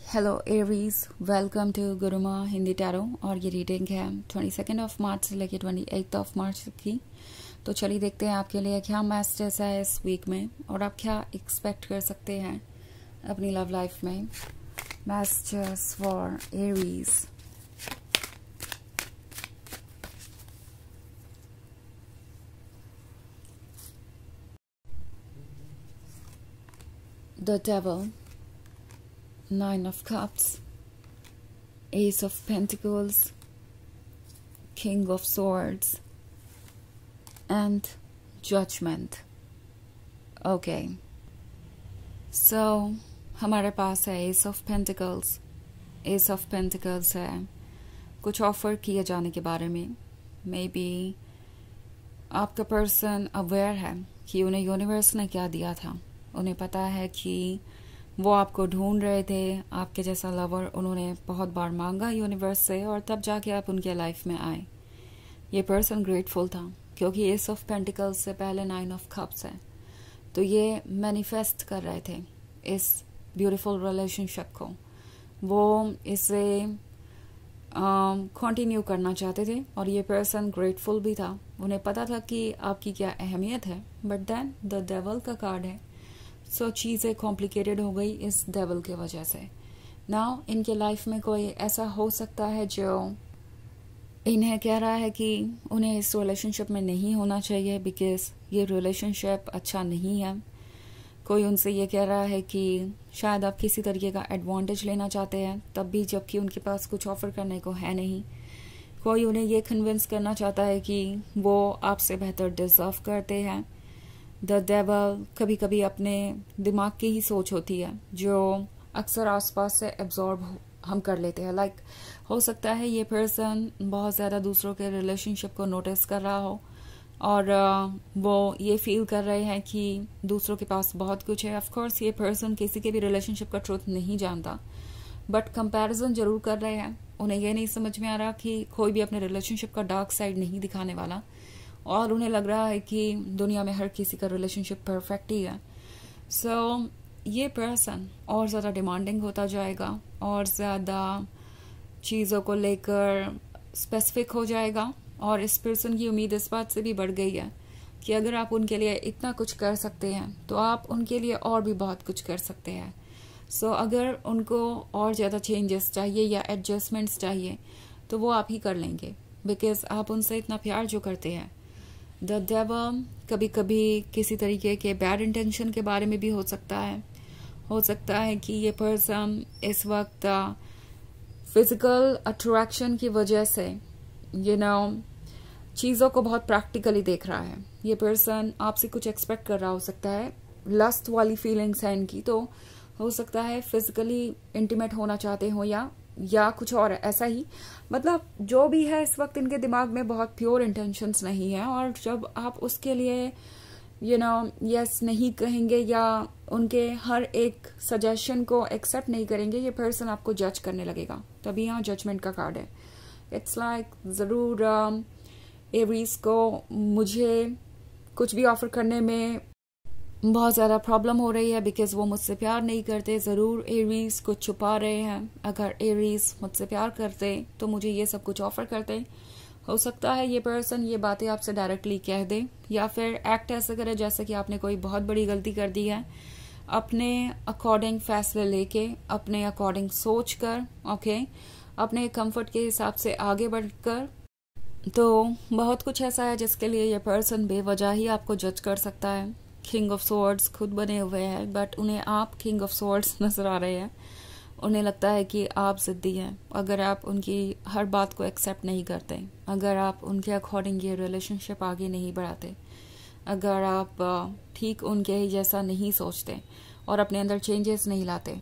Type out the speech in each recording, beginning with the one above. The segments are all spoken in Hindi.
Hello Aries, welcome to Guruma Hindi tarot. और ये रीडिंग है 22 मार्च से लेकर 28 मार्च तक की। तो चलिए देखते हैं आपके लिए क्या मैसेजेस है इस वीक में और आप क्या एक्सपेक्ट कर सकते हैं अपनी लव लाइफ में। Messages for Aries. The devil, Nine of Cups, Ace of Pentacles, King of Swords, and Judgment. Okay. So, हमारे पास है Ace of Pentacles. Ace of Pentacles है कुछ ऑफर किए जाने के बारे में। Maybe आपका पर्सन अवेयर है कि उन्हें यूनिवर्स ने क्या दिया था। उन्हें पता है कि वो आपको ढूंढ रहे थे, आपके जैसा लवर उन्होंने बहुत बार मांगा यूनिवर्स से और तब जाके आप उनके लाइफ में आए। ये पर्सन ग्रेटफुल था क्योंकि एस ऑफ पेंटिकल्स से पहले 9 ऑफ कप्स है। तो ये मैनिफेस्ट कर रहे थे इस ब्यूटीफुल रिलेशनशिप को। वो इसे कंटिन्यू करना चाहते थे और ये पर्सन ग्रेटफुल भी था। उन्हें पता था कि आपकी क्या अहमियत है। बट देन द डेविल का कार्ड है, सो चीज़ें कॉम्प्लिकेटेड हो गई इस डेविल की वजह से। नाउ इनके लाइफ में कोई ऐसा हो सकता है जो इन्हें कह रहा है कि उन्हें इस रिलेशनशिप में नहीं होना चाहिए बिकॉज ये रिलेशनशिप अच्छा नहीं है। कोई उनसे ये कह रहा है कि शायद आप किसी तरीके का एडवांटेज लेना चाहते हैं तब भी, जबकि उनके पास कुछ ऑफर करने को है नहीं। कोई उन्हें ये कन्विंस करना चाहता है कि वो आपसे बेहतर डिजर्व करते हैं। द डेविल कभी कभी अपने दिमाग की ही सोच होती है जो अक्सर आसपास से एब्जॉर्ब हम कर लेते हैं। लाइक हो सकता है ये पर्सन बहुत ज़्यादा दूसरों के रिलेशनशिप को नोटिस कर रहा हो और वो ये फील कर रहे हैं कि दूसरों के पास बहुत कुछ है। ऑफ कोर्स ये पर्सन किसी के भी रिलेशनशिप का ट्रूथ नहीं जानता, बट कंपैरिजन जरूर कर रहे हैं। उन्हें ये नहीं समझ में आ रहा कि कोई भी अपने रिलेशनशिप का डार्क साइड नहीं दिखाने वाला और उन्हें लग रहा है कि दुनिया में हर किसी का रिलेशनशिप परफेक्ट ही है। सो ये पर्सन और ज़्यादा डिमांडिंग होता जाएगा और ज़्यादा चीज़ों को लेकर स्पेसिफिक हो जाएगा। और इस पर्सन की उम्मीद इस बात से भी बढ़ गई है कि अगर आप उनके लिए इतना कुछ कर सकते हैं तो आप उनके लिए और भी बहुत कुछ कर सकते हैं। सो अगर उनको और ज़्यादा चेंजेस चाहिए या एडजस्टमेंट्स चाहिए तो वो आप ही कर लेंगे बिकॉज आप उनसे इतना प्यार जो करते हैं। द डेविल कभी कभी किसी तरीके के बैड इंटेंशन के बारे में भी हो सकता है कि ये पर्सन इस वक्त फिजिकल अट्रैक्शन की वजह से चीज़ों को बहुत प्रैक्टिकली देख रहा है। ये पर्सन आपसे कुछ एक्सपेक्ट कर रहा हो सकता है। लस्ट वाली फीलिंग्स है इनकी, तो हो सकता है फिजिकली इंटीमेट होना चाहते हो या कुछ और ऐसा ही। मतलब जो भी है इस वक्त इनके दिमाग में बहुत प्योर इंटेंशंस नहीं है और जब आप उसके लिए यस नहीं कहेंगे या उनके हर एक सजेशन को एक्सेप्ट नहीं करेंगे, ये पर्सन आपको जज करने लगेगा। तभी यहाँ जजमेंट का कार्ड है। इट्स लाइक ज़रूर एरीज को मुझे कुछ भी ऑफर करने में बहुत ज़्यादा प्रॉब्लम हो रही है बिकॉज वो मुझसे प्यार नहीं करते। ज़रूर एरीज कुछ छुपा रहे हैं। अगर एरीज मुझसे प्यार करते तो मुझे ये सब कुछ ऑफर करते। हो सकता है ये पर्सन ये बातें आपसे डायरेक्टली कह दे या फिर एक्ट ऐसे करे जैसे कि आपने कोई बहुत बड़ी गलती कर दी है। अपने अकॉर्डिंग फैसले लेके, अपने अकॉर्डिंग सोच कर, ओके, अपने कंफर्ट के हिसाब से आगे बढ़कर। तो बहुत कुछ ऐसा है जिसके लिए ये पर्सन बेवजह ही आपको जज कर सकता है। किंग ऑफ स्वॉर्ड्स खुद बने हुए हैं बट उन्हें आप किंग ऑफ स्वॉर्ड्स नजर आ रहे हैं। उन्हें लगता है कि आप जिद्दी हैं। अगर आप उनकी हर बात को एक्सेप्ट नहीं करते, अगर आप उनके अकॉर्डिंग ये रिलेशनशिप आगे नहीं बढ़ाते, अगर आप ठीक उनके ही जैसा नहीं सोचते और अपने अंदर चेंजेस नहीं लाते,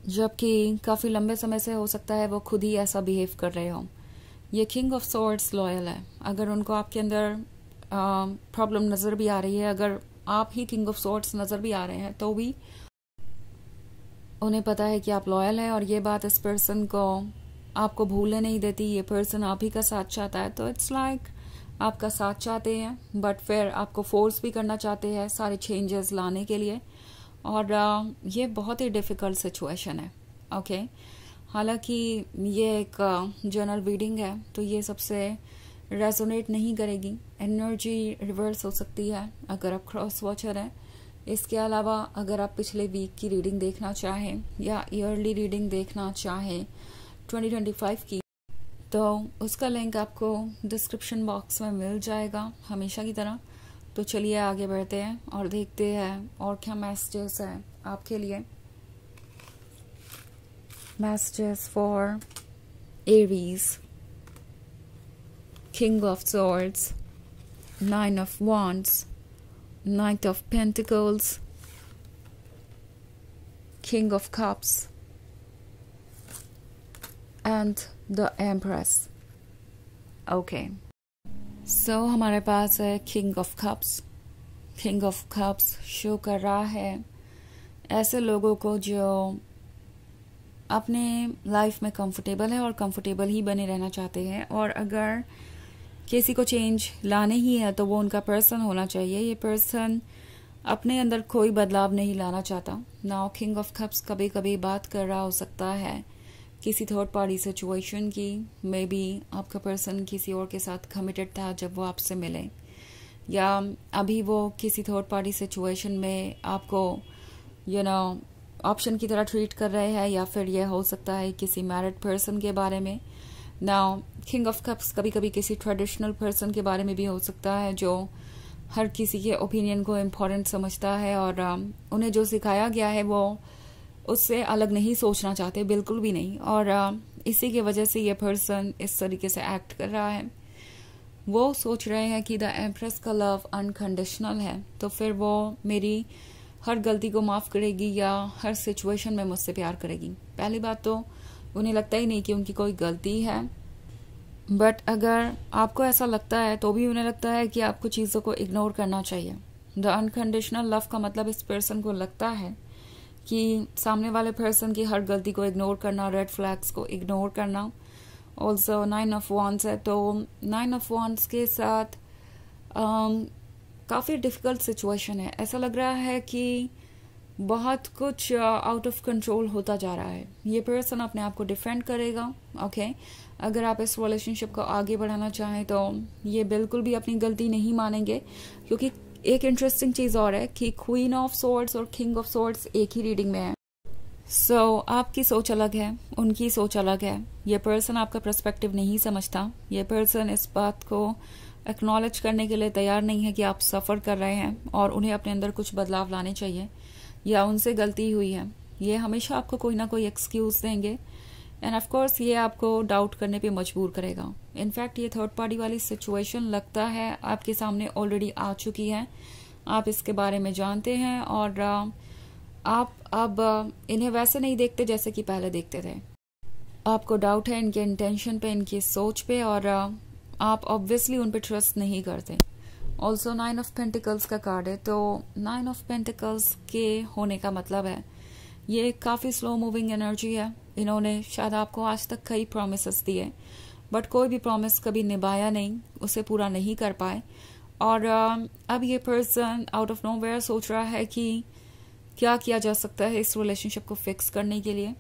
जबकि काफ़ी लंबे समय से हो सकता है वो खुद ही ऐसा बिहेव कर रहे हो। ये किंग ऑफ स्वॉर्ड्स लॉयल है। अगर उनको आपके अंदर प्रॉब्लम नज़र भी आ रही है, अगर आप ही किंग ऑफ स्वॉर्ड्स नज़र भी आ रहे हैं, तो भी उन्हें पता है कि आप लॉयल हैं और ये बात इस पर्सन को आपको भूलने नहीं देती। ये पर्सन आप ही का साथ चाहता है। तो इट्स लाइक आपका साथ चाहते हैं बट फिर आपको फोर्स भी करना चाहते हैं सारे चेंजेस लाने के लिए। और ये बहुत ही डिफ़िकल्ट सिचुएशन है ओके। हालांकि ये एक जनरल रीडिंग है तो ये सबसे रेजोनेट नहीं करेगी, एनर्जी रिवर्स हो सकती है अगर आप क्रॉस वॉचर हैं। इसके अलावा अगर आप पिछले वीक की रीडिंग देखना चाहें या ईयरली रीडिंग देखना चाहें 2025 की, तो उसका लिंक आपको डिस्क्रिप्शन बॉक्स में मिल जाएगा हमेशा की तरह। तो चलिए आगे बढ़ते हैं और देखते हैं और क्या मैसेजेस है आपके लिए। Messages for Aries, king of swords, 9 of wands, Knight of Pentacles, King of Cups and the Empress. Okay. So हमारे पास है King of Cups. King of Cups show कर रहा है ऐसे लोगों को जो अपने लाइफ में कंफर्टेबल है और कंफर्टेबल ही बने रहना चाहते हैं, और अगर किसी को चेंज लाने ही है तो वो उनका पर्सन होना चाहिए। ये पर्सन अपने अंदर कोई बदलाव नहीं लाना चाहता। नाउ किंग ऑफ कप्स कभी कभी बात कर रहा हो सकता है किसी थर्ड पार्टी सिचुएशन की। मे बी आपका पर्सन किसी और के साथ कमिटेड था जब वो आपसे मिले, या अभी वो किसी थर्ड पार्टी सिचुएशन में आपको ऑप्शन की तरह ट्रीट कर रहे हैं, या फिर यह हो सकता है किसी मैरिड पर्सन के बारे में। नाउ किंग ऑफ कप्स कभी कभी किसी ट्रेडिशनल पर्सन के बारे में भी हो सकता है जो हर किसी के ओपिनियन को इम्पोर्टेंट समझता है और उन्हें जो सिखाया गया है वो उससे अलग नहीं सोचना चाहते, बिल्कुल भी नहीं। और इसी की वजह से ये पर्सन इस तरीके से एक्ट कर रहा है। वो सोच रहे हैं कि द एम्प्रेस का लव अनकंडीशनल है, तो फिर वो मेरी हर गलती को माफ करेगी या हर सिचुएशन में मुझसे प्यार करेगी। पहली बात तो उन्हें लगता ही नहीं कि उनकी कोई गलती है, बट अगर आपको ऐसा लगता है तो भी उन्हें लगता है कि आपको चीज़ों को इग्नोर करना चाहिए। द अनकंडीशनल लव का मतलब इस पर्सन को लगता है कि सामने वाले पर्सन की हर गलती को इग्नोर करना, रेड फ्लैग्स को इग्नोर करना। ऑल्सो 9 of wands है, तो 9 of wands के साथ काफ़ी डिफिकल्ट सिचुएशन है। ऐसा लग रहा है कि बहुत कुछ आउट ऑफ कंट्रोल होता जा रहा है। ये पर्सन अपने आप को डिफेंड करेगा। ओके, अगर आप इस रिलेशनशिप को आगे बढ़ाना चाहें तो ये बिल्कुल भी अपनी गलती नहीं मानेंगे, क्योंकि एक इंटरेस्टिंग चीज़ और है कि क्वीन ऑफ सॉर्ड्स और किंग ऑफ सॉर्ड्स एक ही रीडिंग में है। सो आपकी सोच अलग है, उनकी सोच अलग है। ये पर्सन आपका पर्सपेक्टिव नहीं समझता। ये पर्सन इस बात को एक्नॉलेज करने के लिए तैयार नहीं है कि आप सफ़र कर रहे हैं और उन्हें अपने अंदर कुछ बदलाव लाने चाहिए या उनसे गलती हुई है। ये हमेशा आपको कोई ना कोई एक्सक्यूज देंगे एंड ऑफ कोर्स ये आपको डाउट करने पे मजबूर करेगा। इनफैक्ट ये थर्ड पार्टी वाली सिचुएशन लगता है आपके सामने ऑलरेडी आ चुकी है, आप इसके बारे में जानते हैं और आप अब इन्हें वैसे नहीं देखते जैसे कि पहले देखते थे। आपको डाउट है इनके इंटेंशन पे, इनकी सोच पे, और आप ऑब्वियसली उन पे ट्रस्ट नहीं करते। ऑल्सो 9 of Pentacles का कार्ड है, तो 9 of Pentacles के होने का मतलब है ये काफ़ी स्लो मूविंग एनर्जी है। इन्होंने शायद आपको आज तक कई प्रॉमिसेस दिए, बट कोई भी प्रॉमिस कभी निभाया नहीं, उसे पूरा नहीं कर पाए। और अब ये पर्सन आउट ऑफ नोवेयर सोच रहा है कि क्या किया जा सकता है इस रिलेशनशिप को फिक्स करने के लिए।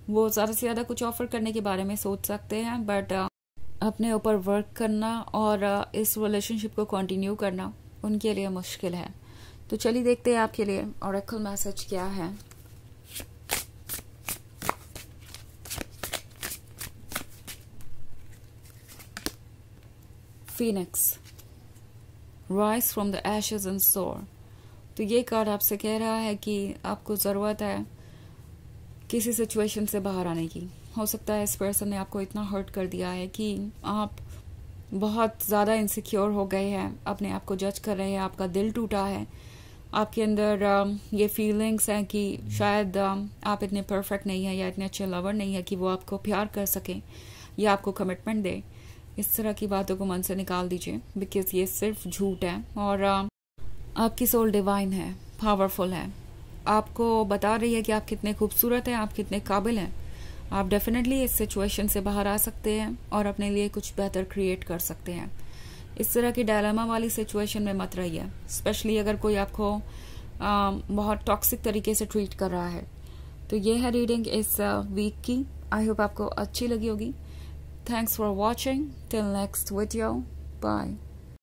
वो ज़्यादा से ज़्यादा कुछ ऑफर करने के बारे में सोच सकते हैं, बट अपने ऊपर वर्क करना और इस रिलेशनशिप को कंटिन्यू करना उनके लिए मुश्किल है। तो चलिए देखते हैं आपके लिए ऑरेकल मैसेज क्या है। Phoenix, rise from the Ashes and सोर। तो ये कार्ड आपसे कह रहा है कि आपको ज़रूरत है किसी सिचुएशन से बाहर आने की। हो सकता है इस पर्सन ने आपको इतना हर्ट कर दिया है कि आप बहुत ज़्यादा इनसिक्योर हो गए हैं, अपने आप को जज कर रहे हैं, आपका दिल टूटा है, आपके अंदर ये फीलिंग्स हैं कि शायद आप इतने परफेक्ट नहीं हैं या इतने अच्छे लवर नहीं है कि वो आपको प्यार कर सकें या आपको कमिटमेंट दे। इस तरह की बातों को मन से निकाल दीजिए, बिकॉज ये सिर्फ झूठ है। और आपकी सोल डिवाइन है, पावरफुल है, आपको बता रही है कि आप कितने खूबसूरत हैं, आप कितने काबिल हैं। आप डेफिनेटली इस सिचुएशन से बाहर आ सकते हैं और अपने लिए कुछ बेहतर क्रिएट कर सकते हैं। इस तरह की डायलेमा वाली सिचुएशन में मत रहिए, स्पेशली अगर कोई आपको बहुत टॉक्सिक तरीके से ट्रीट कर रहा है। तो ये है रीडिंग इस वीक की। आई होप आपको अच्छी लगी होगी। Thanks for watching. Till next video, bye.